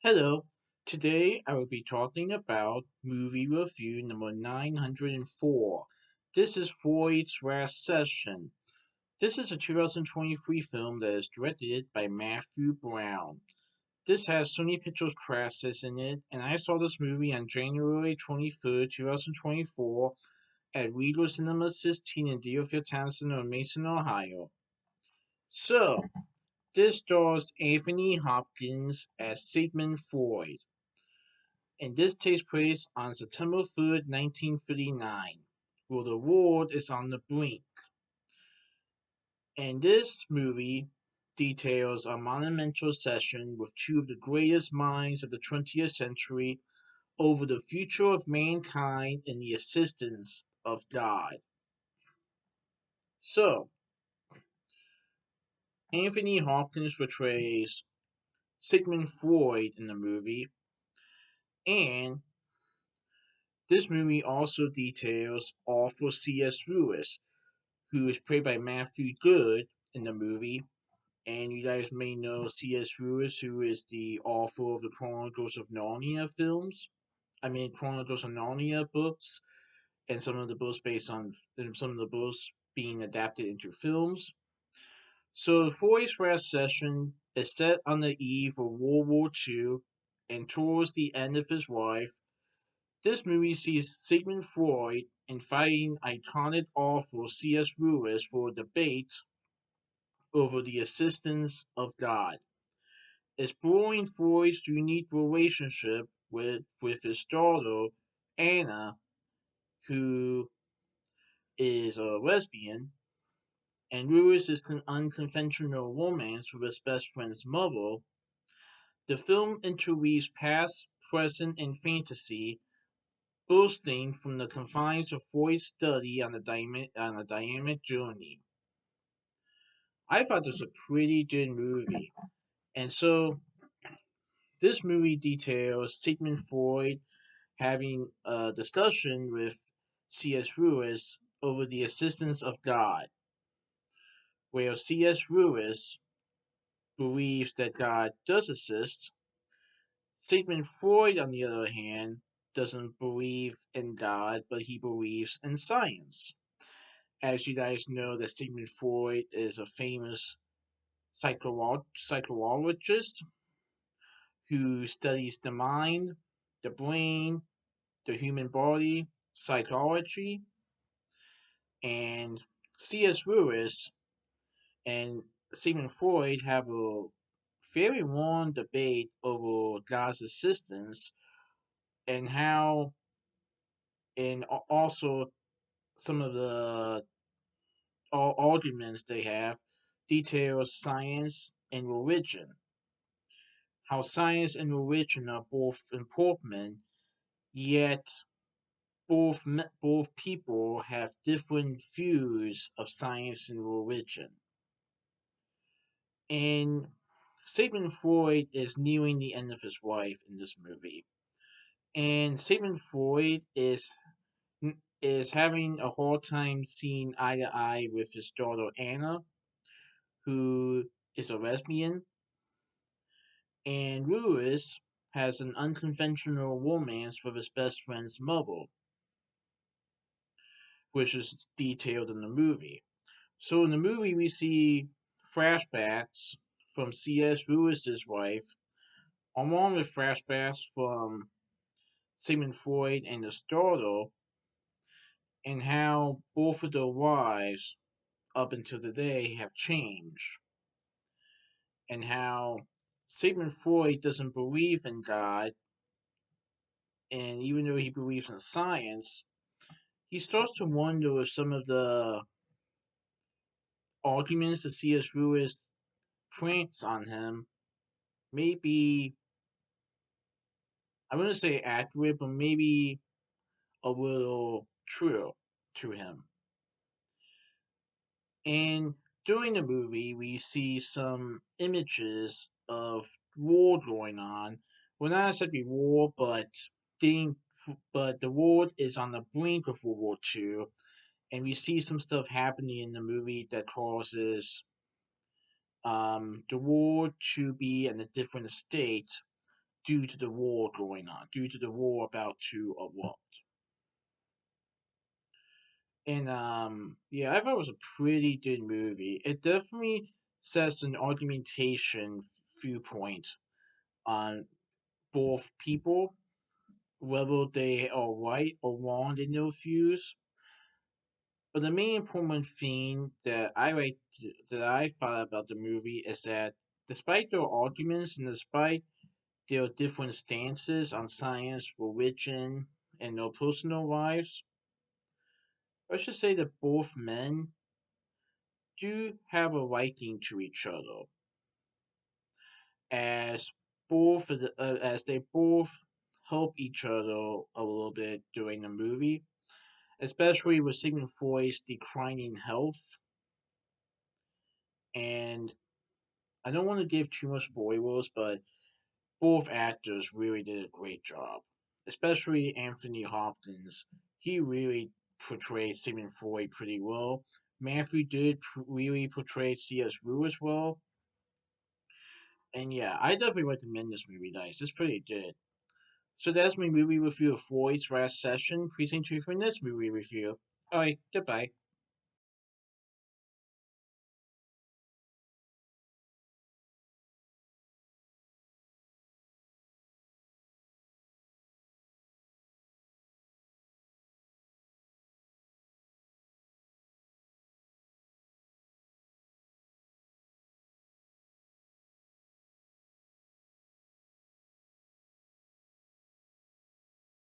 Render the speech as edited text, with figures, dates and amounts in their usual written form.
Hello, today I will be talking about movie review number 904. This is Freud's last session. This is a 2023 film that is directed by Matthew Brown. This has Sony Pictures Classics in it, and I saw this movie on January 23rd, 2024 at Regal Cinemas 16 in Deerfield Towne Center in Mason, Ohio. So, this stars Anthony Hopkins as Sigmund Freud, and this takes place on September 3rd, 1939, where the world is on the brink. And this movie details a monumental session with two of the greatest minds of the 20th century over the future of mankind and the assistance of God. So, Anthony Hopkins portrays Sigmund Freud in the movie, and this movie also details author C.S. Lewis, who is played by Matthew Good in the movie. And you guys may know C.S. Lewis, who is the author of the Chronicles of Narnia films. Chronicles of Narnia books, and some of the books based on and some of the books being adapted into films. So, Freud's last session is set on the eve of World War II, and towards the end of his life, this movie sees Sigmund Freud inviting iconic author C.S. Lewis for a debate over the assistance of God, exploring Freud's unique relationship with his daughter, Anna, who is a lesbian, and Lewis's unconventional romance with his best friend's mother. The film interweaves past, present, and fantasy, bursting from the confines of Freud's study on a dynamic journey. I thought this was a pretty good movie. And so this movie details Sigmund Freud having a discussion with C.S. Lewis over the assistance of God, where C.S. Lewis believes that God does assist. Sigmund Freud, on the other hand, doesn't believe in God, but he believes in science. As you guys know, that Sigmund Freud is a famous psychologist who studies the mind, the brain, the human body, psychology, and C.S. Lewis and Sigmund Freud have a very long debate over God's existence and how, and also some of the arguments they have detail science and religion. How science and religion are both important, yet both people have different views of science and religion. And Sigmund Freud is nearing the end of his life in this movie, and Sigmund Freud is having a hard time seeing eye to eye with his daughter Anna, who is a lesbian, and Lewis has an unconventional romance with his best friend's mother, which is detailed in the movie. So in the movie, we see flashbacks from C.S. Lewis's wife, along with flashbacks from Sigmund Freud and his daughter, and how both of their lives up until today have changed, and how Sigmund Freud doesn't believe in God, and even though he believes in science, he starts to wonder if some of the arguments that C.S. Lewis plants on him may be, I wouldn't say accurate, but maybe a little true to him. And during the movie, we see some images of war going on. Well, not exactly war, but the world is on the brink of World War II, and we see some stuff happening in the movie that causes the world to be in a different state due to the war going on, due to the war about to erupt. And yeah, I thought it was a pretty good movie. It definitely sets an argumentation viewpoint on both people, whether they are right or wrong in their views. But the main important thing that that I thought about the movie is that despite their arguments and despite their different stances on science, religion, and their personal lives, I should say that both men do have a liking to each other, as as they both help each other a little bit during the movie, especially with Sigmund Freud's declining health. And I don't want to give too much spoilers, but both actors really did a great job, especially Anthony Hopkins. He really portrayed Sigmund Freud pretty well. Matthew did really portray C.S. Lewis well. And yeah, I definitely recommend this movie, guys. It's pretty good. So that's my movie review of Freud's last session. Please tune in for this movie review. Alright, goodbye.